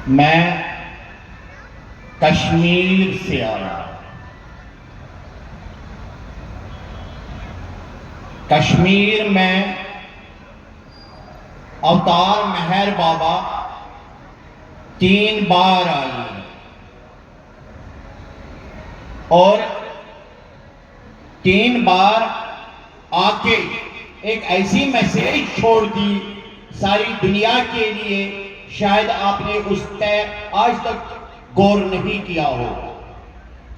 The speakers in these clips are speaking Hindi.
मैं कश्मीर से आया। कश्मीर में अवतार मेहर बाबा 3 बार आई और 3 बार आके एक ऐसी मैसेज छोड़ दी सारी दुनिया के लिए, शायद आपने उस पर आज तक गौर नहीं किया हो।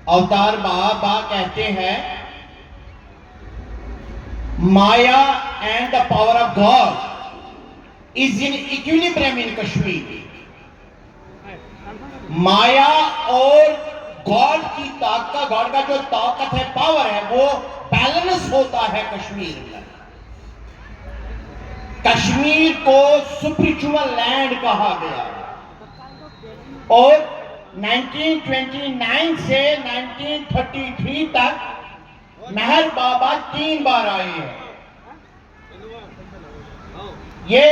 अवतार बाबा कहते हैं, Maya and the power of God is in equilibrium in Kashmir. माया और गॉड की ताकत, गॉड का जो ताकत है, पावर है, वो बैलेंस होता है कश्मीर में। कश्मीर को स्पिरिचुअल लैंड कहा गया और 1929 से 1933 तक मेहर बाबा 3 बार आए हैं। ये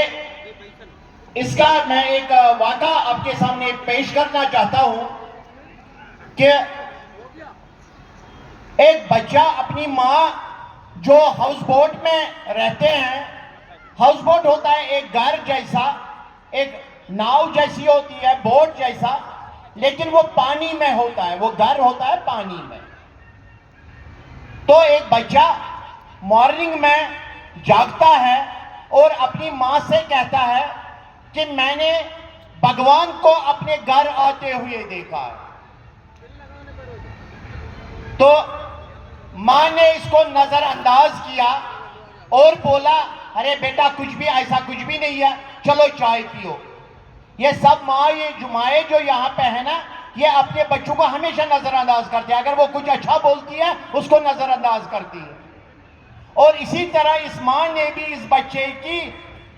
इसका मैं एक वाक़ा आपके सामने पेश करना चाहता हूं कि एक बच्चा अपनी मां, जो हाउस बोट में रहते हैं, हाउस बोट होता है एक घर जैसा, एक नाव जैसी होती है, बोट जैसा, लेकिन वो पानी में होता है, वो घर होता है पानी में। तो एक बच्चा मॉर्निंग में जागता है और अपनी मां से कहता है कि मैंने भगवान को अपने घर आते हुए देखा है। तो मां ने इसको नजरअंदाज किया और बोला, अरे बेटा कुछ भी, ऐसा कुछ भी नहीं है, चलो चाय पियो। ये सब माँ, ये जुमाए जो यहाँ पे है ना, ये अपने बच्चों को हमेशा नजरअंदाज करते हैं। अगर वो कुछ अच्छा बोलती है उसको नजरअंदाज करती है। और इसी तरह इस माँ ने भी इस बच्चे की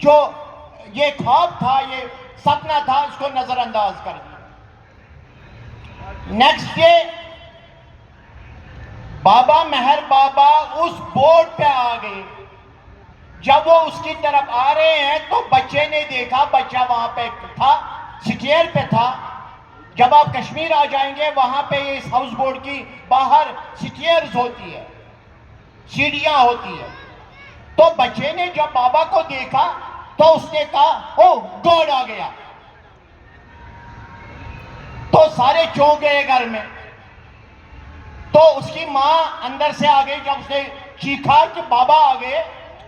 जो ये ख्वाब था, ये सपना था, उसको नजरअंदाज कर दिया। नेक्स्ट डे बाबा मेहर बाबा उस बोट पे आ गए। जब वो उसकी तरफ आ रहे हैं तो बच्चे ने देखा, बच्चा वहां पे था, स्टेयर पे था। जब आप कश्मीर आ जाएंगे, वहां पे इस हाउस बोट की बाहर स्टेयर्स होती है, सीढ़ियां होती है। तो बच्चे ने जब बाबा को देखा तो उसने कहा, ओ गॉड आ गया। तो सारे चौंक गए घर में। तो उसकी मां अंदर से आ गई। जब उसने चीखा कि बाबा आ गए,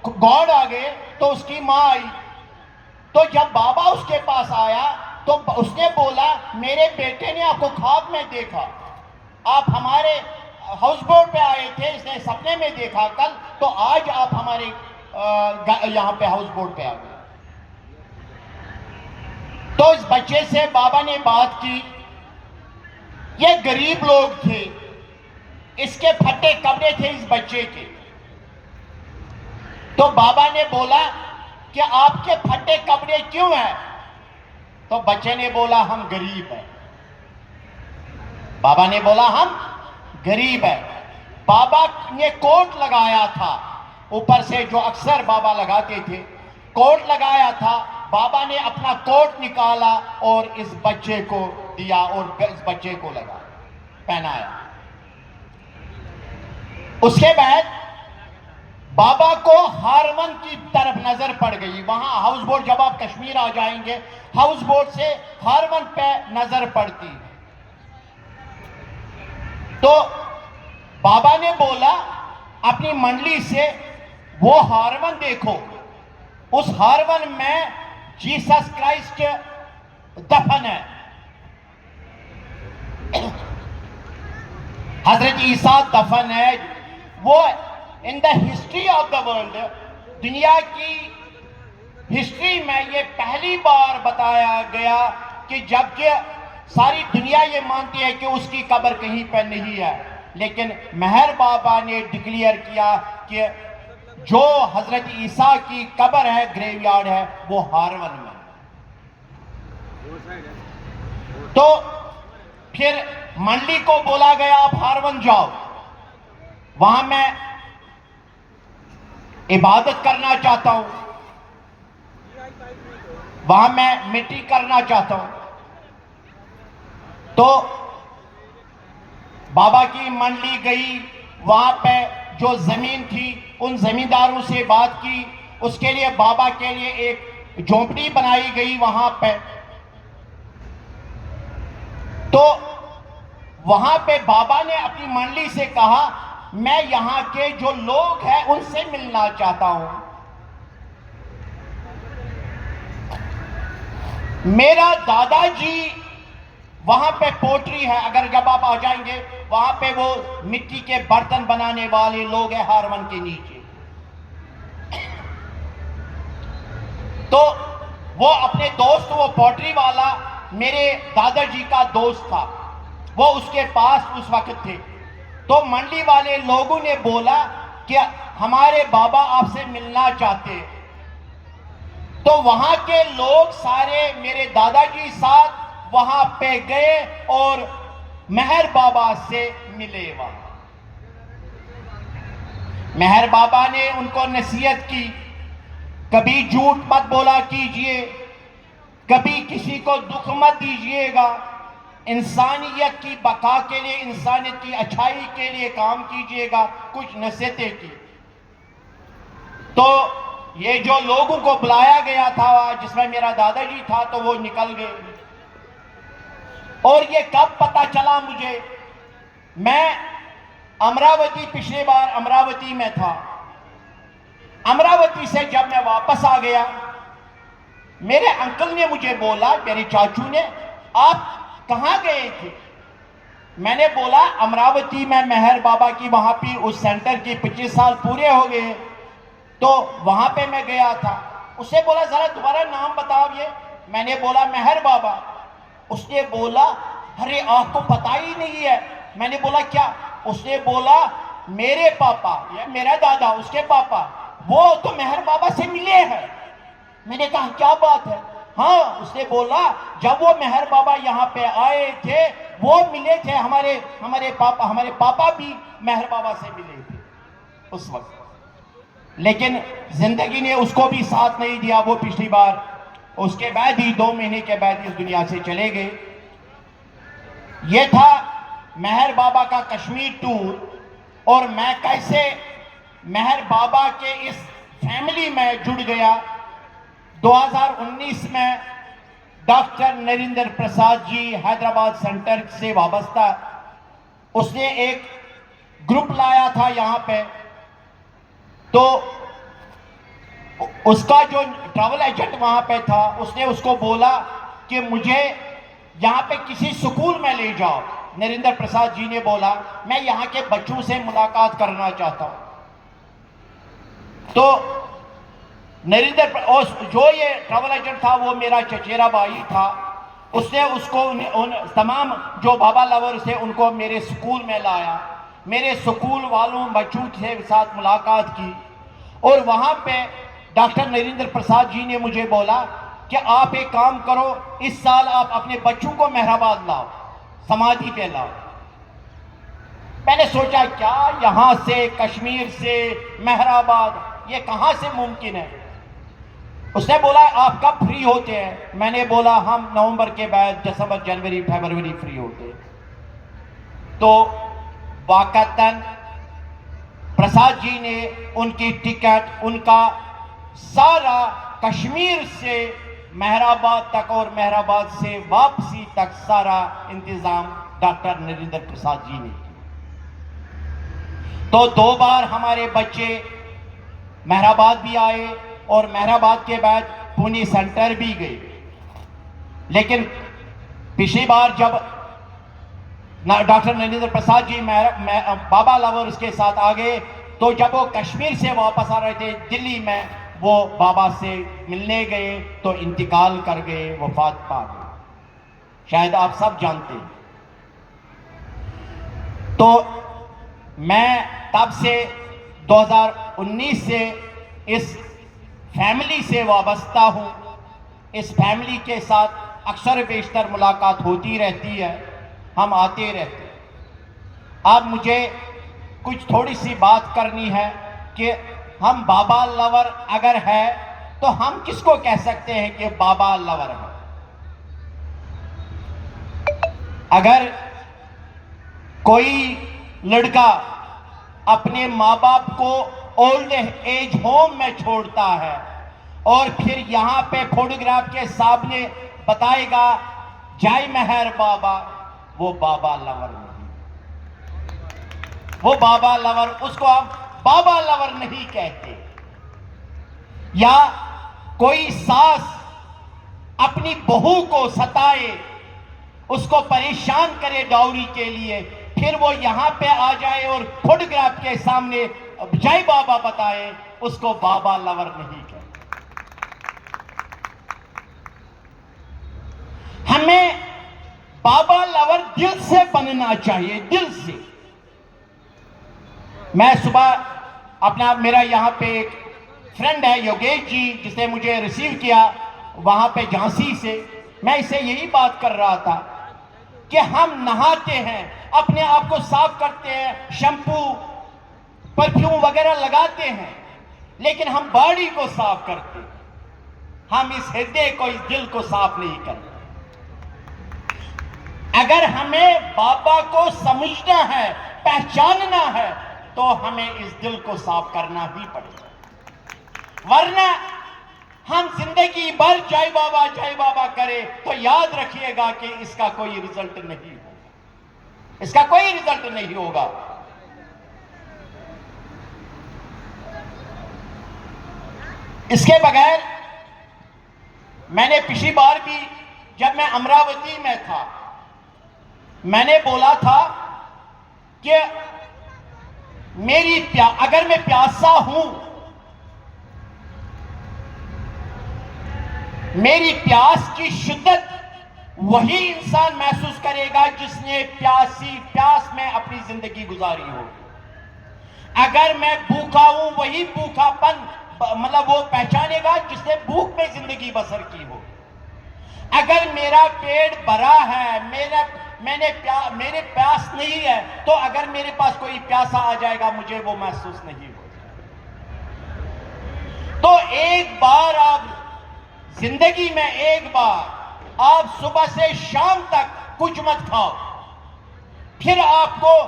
गॉड आ गए, तो उसकी मां आई। तो जब बाबा उसके पास आया तो उसने बोला, मेरे बेटे ने आपको ख्वाब में देखा, आप हमारे हाउस बोट पे आए थे, इसने सपने में देखा कल, तो आज आप हमारे यहां पे हाउस बोट पे आ गए। तो इस बच्चे से बाबा ने बात की। ये गरीब लोग थे, इसके फटे कपड़े थे इस बच्चे के। तो बाबा ने बोला कि आपके फटे कपड़े क्यों हैं? तो बच्चे ने बोला, हम गरीब हैं। बाबा ने बोला, हम गरीब हैं। बाबा ने कोट लगाया था ऊपर से, जो अक्सर बाबा लगाते थे, कोट लगाया था। बाबा ने अपना कोट निकाला और इस बच्चे को दिया और इस बच्चे को लगा, पहनाया। उसके बाद बाबा को हारवन की तरफ नजर पड़ गई। वहां हाउस बोट, जब आप कश्मीर आ जाएंगे, हाउस बोट से हारवन पे नजर पड़ती है। तो बाबा ने बोला अपनी मंडली से, वो हारवन देखो, उस हारवन में जीसस क्राइस्ट दफन है, हजरत ईसा दफन है। वो in the history of the world, दुनिया की हिस्ट्री में ये पहली बार बताया गया कि जबकि सारी दुनिया ये मानती है कि उसकी कब्र कहीं पर नहीं है, लेकिन मेहर बाबा ने डिक्लेयर किया कि जो हजरत ईसा की कब्र है, ग्रेवयार्ड है, वो हारवन में। तो फिर मंडली को बोला गया, आप हारवन जाओ, वहां मैं इबादत करना चाहता हूं, वहां मैं मिट्टी करना चाहता हूं। तो बाबा की मंडली गई, वहां पे जो जमीन थी उन जमींदारों से बात की, उसके लिए बाबा के लिए एक झोंपड़ी बनाई गई वहां पे। तो वहां पे बाबा ने अपनी मंडली से कहा, मैं यहां के जो लोग हैं उनसे मिलना चाहता हूं। मेरा दादाजी वहां पे पोट्री है, अगर जब आप आ जाएंगे वहां पे वो मिट्टी के बर्तन बनाने वाले लोग हैं हारवन के नीचे। तो वो अपने दोस्त, वो पोट्री वाला मेरे दादाजी का दोस्त था, वो उसके पास उस वक्त थे। तो मंडली वाले लोगों ने बोला कि हमारे बाबा आपसे मिलना चाहते हैं। तो वहां के लोग सारे मेरे दादाजी साथ वहां पे गए और मेहर बाबा से मिले। वहां मेहर बाबा ने उनको नसीहत की, कभी झूठ मत बोला कीजिए, कभी किसी को दुख मत दीजिएगा, इंसानियत की बका के लिए, इंसानियत की अच्छाई के लिए काम कीजिएगा। कुछ नसीहतें की। तो ये जो लोगों को बुलाया गया था जिसमें मेरा दादाजी था, तो वो निकल गए। और ये कब पता चला मुझे, मैं अमरावती, पिछली बार अमरावती में था, अमरावती से जब मैं वापस आ गया, मेरे अंकल ने मुझे बोला, मेरे चाचू ने, आप कहां गए थे? मैंने बोला अमरावती में मेहर बाबा की वहां पे उस सेंटर की 25 साल पूरे हो गए, तो वहां पे मैं गया था। उसने बोला जरा दोबारा नाम बताओ ये। मैंने बोला मेहर बाबा। उसने बोला अरे आपको पता ही नहीं है। मैंने बोला क्या? उसने बोला मेरे पापा, या मेरा दादा, उसके पापा, वो तो मेहर बाबा से मिले हैं। मैंने कहा क्या बात है? हाँ, उसने बोला जब वो मेहर बाबा यहाँ पे आए थे, वो मिले थे, हमारे पापा भी मेहर बाबा से मिले थे उस वक्त। लेकिन जिंदगी ने उसको भी साथ नहीं दिया। वो पिछली बार, उसके बाद ही 2 महीने के बाद इस दुनिया से चले गए। ये था मेहर बाबा का कश्मीर टूर, और मैं कैसे मेहर बाबा के इस फैमिली में जुड़ गया। 2019 में डॉक्टर नरेंद्र प्रसाद जी हैदराबाद सेंटर से वाबस्ता, उसने एक ग्रुप लाया था यहाँ पे। तो उसका जो ट्रैवल एजेंट वहां पे था, उसने उसको बोला कि मुझे यहाँ पे किसी स्कूल में ले जाओ। नरेंद्र प्रसाद जी ने बोला मैं यहाँ के बच्चों से मुलाकात करना चाहता हूँ। तो जो ये ट्रैवल एजेंट था वो मेरा चचेरा भाई था। उसने उसको उन तमाम जो बाबा लवर्स थे उनको मेरे स्कूल में लाया, मेरे स्कूल वालों बच्चों के साथ मुलाकात की। और वहां पे डॉक्टर नरेंद्र प्रसाद जी ने मुझे बोला कि आप एक काम करो, इस साल आप अपने बच्चों को मेहराबाद लाओ, समाधि पे लाओ। मैंने सोचा क्या यहां से, कश्मीर से मेहराबाद, ये कहां से मुमकिन है? उसने बोला आप कब फ्री होते हैं? मैंने बोला हम नवंबर के बाद, दिसंबर, जनवरी, फरवरी फ्री होते हैं। तो वाकतन प्रसाद जी ने उनकी टिकट, उनका सारा कश्मीर से मेहराबाद तक और मेहराबाद से वापसी तक सारा इंतजाम डॉक्टर नरेंद्र प्रसाद जी ने किया। तो 2 बार हमारे बच्चे मेहराबाद भी आए और मेहराबाद के बाद पुणे सेंटर भी गए। लेकिन पिछली बार जब डॉक्टर नरेंद्र प्रसाद जी बाबा लवर्स के साथ आ गए, तो जब वो कश्मीर से वापस आ रहे थे दिल्ली में, वो बाबा से मिलने गए तो इंतकाल कर गए, वफात पा गए। शायद आप सब जानते हैं। तो मैं तब से 2019 से इस फैमिली से वाबस्ता हूं। इस फैमिली के साथ अक्सर बेशतर मुलाकात होती रहती है, हम आते रहते हैं। अब मुझे कुछ थोड़ी सी बात करनी है कि हम बाबा लवर अगर है तो हम किसको कह सकते हैं कि बाबा लवर है? अगर कोई लड़का अपने माँ बाप को ओल्ड एज होम में छोड़ता है और फिर यहां पे फोटोग्राफ के सामने बताएगा जय मेहर बाबा, वो बाबा लवर नहीं, वो बाबा लवर, उसको हम बाबा लवर नहीं कहते। या कोई सास अपनी बहू को सताए, उसको परेशान करे डाउरी के लिए, फिर वो यहां पे आ जाए और फोटोग्राफ के सामने जय बाबा बताए, उसको बाबा लवर नहीं कहते। हमें बाबा लवर दिल से बनना चाहिए, दिल से। मैं सुबह अपना, मेरा यहां पे एक फ्रेंड है योगेश जी, जिसने मुझे रिसीव किया वहां पे झांसी से, मैं इससे यही बात कर रहा था कि हम नहाते हैं, अपने आप को साफ करते हैं, शैम्पू परफ्यूम वगैरह लगाते हैं, लेकिन हम बॉडी को साफ करते हैं, हम इस हृदय को, इस दिल को साफ नहीं करते। अगर हमें बाबा को समझना है, पहचानना है, तो हमें इस दिल को साफ करना ही पड़ेगा, वरना हम जिंदगी भर जय बाबा करें तो याद रखिएगा कि इसका कोई रिजल्ट नहीं होगा, इसका कोई रिजल्ट नहीं होगा। इसके बगैर मैंने पिछली बार भी जब मैं अमरावती में था, मैंने बोला था कि अगर मैं प्यासा हूं, मेरी प्यास की शिद्दत वही इंसान महसूस करेगा जिसने प्यास में अपनी जिंदगी गुजारी हो। अगर मैं भूखा हूं, वही भूखापन मतलब वो पहचानेगा जिसने भूख में जिंदगी बसर की हो। अगर मेरा पेट भरा है, मेरे प्यास नहीं है, तो अगर मेरे पास कोई प्यासा आ जाएगा, मुझे वो महसूस नहीं होगा। तो एक बार आप जिंदगी में, एक बार आप सुबह से शाम तक कुछ मत खाओ, फिर आपको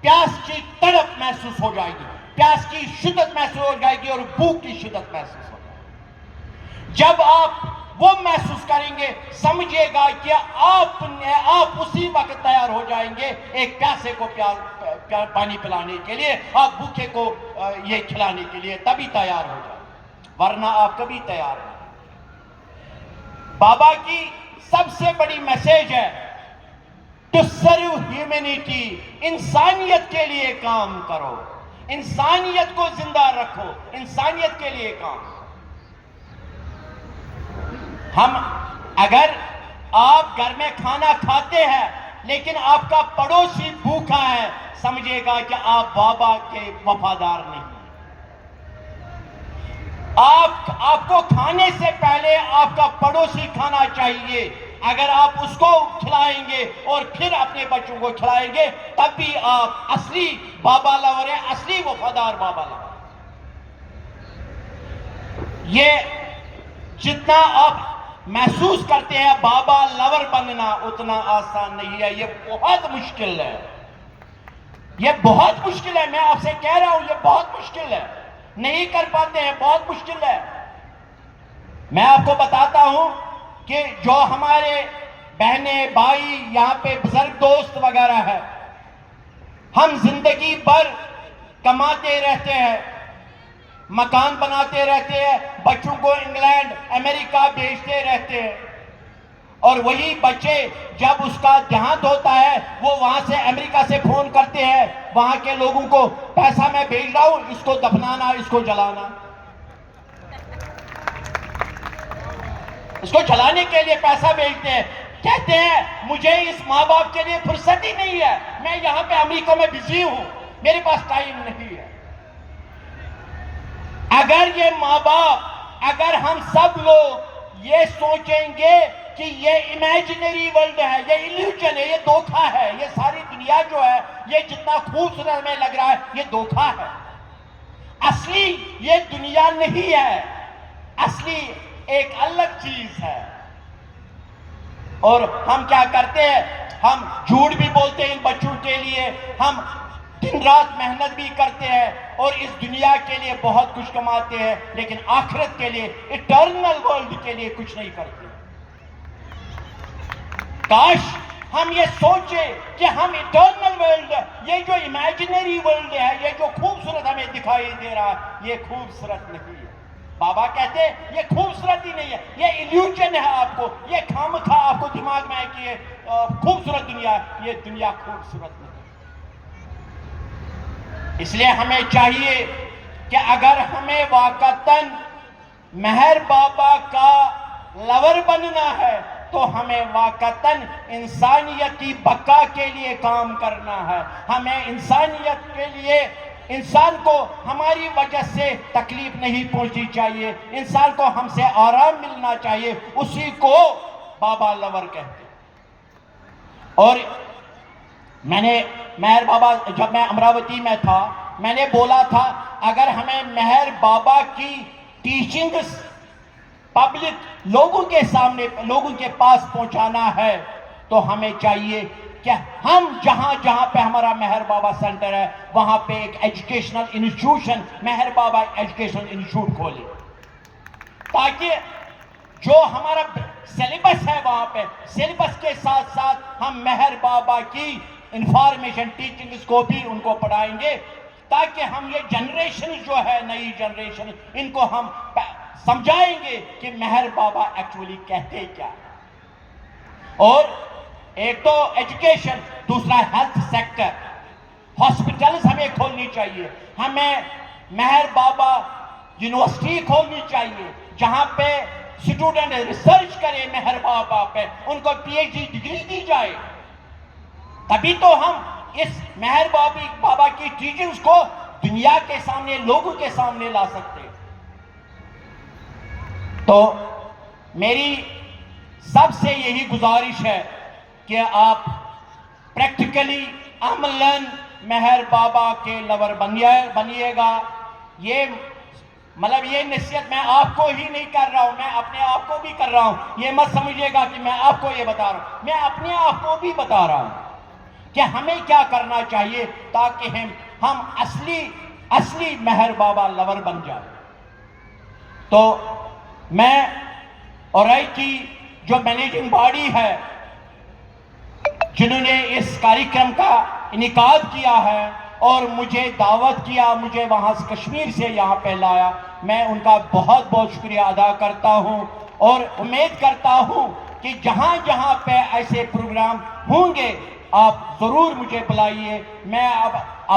प्यास की तड़प महसूस हो जाएगी, प्यास की शिद्दत महसूस हो जाएगी और भूख की शिद्दत महसूस हो जाएगी। जब आप वो महसूस करेंगे, समझिएगा कि आप उसी वक्त तैयार हो जाएंगे एक प्यासे को पानी पिलाने के लिए, आप भूखे को ये खिलाने के लिए, तभी तैयार हो जाएंगे, वरना आप कभी तैयार नहीं। बाबा की सबसे बड़ी मैसेज है टू सर्व ह्यूमैनिटी, इंसानियत के लिए काम करो, इंसानियत को जिंदा रखो, इंसानियत के लिए काम। हम अगर आप घर में खाना खाते हैं लेकिन आपका पड़ोसी भूखा है, समझिएगा कि आप बाबा के वफादार नहीं। आपको खाने से पहले आपका पड़ोसी खाना चाहिए। अगर आप उसको खिलाएंगे और फिर अपने बच्चों को खिलाएंगे, तब भी आप असली बाबा लवर है, असली वफादार बाबा लवर। ये जितना आप महसूस करते हैं बाबा लवर बनना, उतना आसान नहीं है, ये बहुत मुश्किल है, ये बहुत मुश्किल है। मैं आपसे कह रहा हूं, ये बहुत मुश्किल है, नहीं कर पाते हैं, बहुत मुश्किल है। मैं आपको बताता हूं कि जो हमारे बहनें भाई यहां पे बुजुर्ग दोस्त वगैरह है, हम जिंदगी भर कमाते रहते हैं, मकान बनाते रहते हैं, बच्चों को इंग्लैंड अमेरिका भेजते रहते हैं, और वही बच्चे जब उसका देहांत होता है, वो वहां से अमेरिका से फोन करते हैं वहां के लोगों को, पैसा मैं भेज रहा हूं, इसको दफनाना, इसको जलाना, इसको जलाने के लिए पैसा भेजते हैं। कहते हैं मुझे इस माँ बाप के लिए फुर्सत ही नहीं है, मैं यहां पे अमेरिका में बिजी हूं, मेरे पास टाइम नहीं है। अगर ये माँ बाप, अगर हम सब लोग ये सोचेंगे कि ये इमेजिनरी वर्ल्ड है, ये इल्यूजन है, ये धोखा है, ये सारी दुनिया जो है, ये जितना खूबसूरत में लग रहा है, ये धोखा है, असली ये दुनिया नहीं है, असली एक अलग चीज है। और हम क्या करते हैं, हम झूठ भी बोलते हैं इन बच्चों के लिए, हम दिन रात मेहनत भी करते हैं और इस दुनिया के लिए बहुत कुछ कमाते हैं, लेकिन आखिरत के लिए, इटर्नल वर्ल्ड के लिए कुछ नहीं करते। काश हम ये सोचे कि हम इटर्नल वर्ल्ड, ये जो इमेजिनरी वर्ल्ड है, ये जो खूबसूरत हमें दिखाई दे रहा है, ये खूबसूरत नहीं है। बाबा कहते हैं ये खूबसूरत ही नहीं है, ये इल्यूजन है आपको, ये खामखा आपको दिमाग में है कि ये खूबसूरत दुनिया है, ये दुनिया खूबसूरत नहीं। इसलिए हमें चाहिए कि अगर हमें वाकतन मेहर बाबा का लवर बनना है तो हमें वाकतन इंसानियत की बका के लिए काम करना है। हमें इंसानियत के लिए, इंसान को हमारी वजह से तकलीफ नहीं पहुंचनी चाहिए, इंसान को हमसे आराम मिलना चाहिए, उसी को बाबा लवर कहते हैं। और मैंने मेहर बाबा, जब मैं अमरावती में था, मैंने बोला था अगर हमें मेहर बाबा की टीचिंग्स पब्लिक लोगों के सामने, लोगों के पास पहुंचाना है तो हमें चाहिए कि हम जहां जहां पे हमारा मेहर बाबा सेंटर है वहां पे एक एजुकेशनल इंस्टीट्यूशन, मेहर बाबा एजुकेशनल इंस्टीट्यूट खोले, ताकि जो हमारा सिलेबस है वहां पे, सिलेबस के साथ साथ हम मेहर बाबा की इंफॉर्मेशन टीचिंग्स को भी उनको पढ़ाएंगे, ताकि हम ये जनरेशन जो है, नई जनरेशन, इनको हम समझाएंगे कि मेहर बाबा एक्चुअली कहते क्या। और एक तो एजुकेशन, दूसरा हेल्थ सेक्टर, हॉस्पिटल्स हमें खोलनी चाहिए, हमें मेहर बाबा यूनिवर्सिटी खोलनी चाहिए जहां पे स्टूडेंट रिसर्च करे मेहर बाबा पे, उनको पीएचडी डिग्री दी जाए, तभी तो हम इस मेहर बाबा की टीचिंग्स को दुनिया के सामने, लोगों के सामने ला सकते हैं। तो मेरी सबसे यही गुजारिश है कि आप प्रैक्टिकली अमलन मेहर बाबा के लवर बनिएगा। ये मतलब ये नसीहत मैं आपको ही नहीं कर रहा हूं, मैं अपने आप को भी कर रहा हूं। ये मत समझिएगा कि मैं आपको ये बता रहा हूं, मैं अपने आप को भी बता रहा हूं कि हमें क्या करना चाहिए ताकि हम असली मेहर बाबा लवर बन जाए। तो मैं और की जो मैनेजिंग बॉडी है, जिन्होंने इस कार्यक्रम का इनेकाद किया है और मुझे दावत किया, मुझे वहां से कश्मीर से यहाँ पे लाया, मैं उनका बहुत बहुत शुक्रिया अदा करता हूँ और उम्मीद करता हूँ कि जहाँ जहाँ पे ऐसे प्रोग्राम होंगे आप जरूर मुझे बुलाइए। मैं अब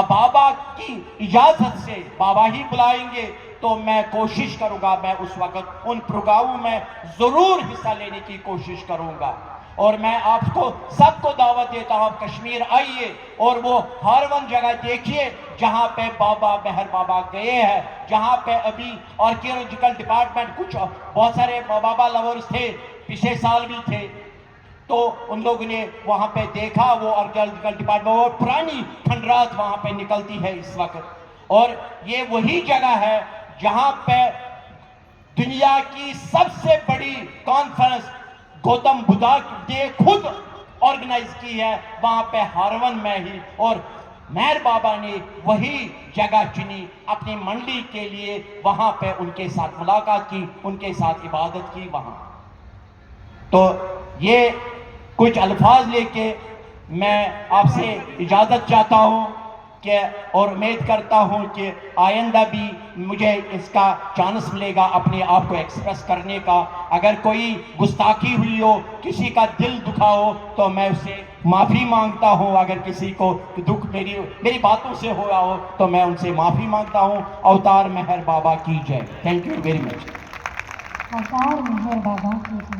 बाबा की इजाजत से, बाबा ही बुलाएंगे तो मैं कोशिश करूंगा, मैं उस वक्त उन प्रोग्रामों में जरूर हिस्सा लेने की कोशिश करूंगा। और मैं आपको सबको दावत देता हूं, आप कश्मीर आइए और वो हर वन जगह देखिए जहां पे बाबा मेहर बाबा गए हैं, जहां पे अभी आर्कियोलॉजिकल डिपार्टमेंट, कुछ बहुत सारे बाबा लवर्स थे, पिछले साल भी थे, तो उन लोगों ने वहां पे देखा वो आर्कियोलॉजिकल डिपार्टमेंट, और पुरानी खंडरात वहां पे निकलती है इस वक्त। और ये वही जगह है जहां पे दुनिया की सबसे बड़ी कॉन्फ्रेंस गौतम बुद्धा ने खुद ऑर्गेनाइज की है, वहां पे हारवन में ही, और मेहर बाबा ने वही जगह चुनी अपनी मंडली के लिए, वहां पे उनके साथ मुलाकात की, उनके साथ इबादत की वहां। तो ये कुछ अल्फाज लेके मैं आपसे इजाजत चाहता हूं कि, और उम्मीद करता हूं कि आइंदा भी मुझे इसका चांस मिलेगा अपने आप को एक्सप्रेस करने का। अगर कोई गुस्ताखी हुई हो, किसी का दिल दुखा हो, तो मैं उससे माफ़ी मांगता हूं। अगर किसी को दुख मेरी बातों से हुआ हो तो मैं उनसे माफ़ी मांगता हूं। अवतार मेहर बाबा की जय। Thank you very much. अवतार मेहर बाबा की जय।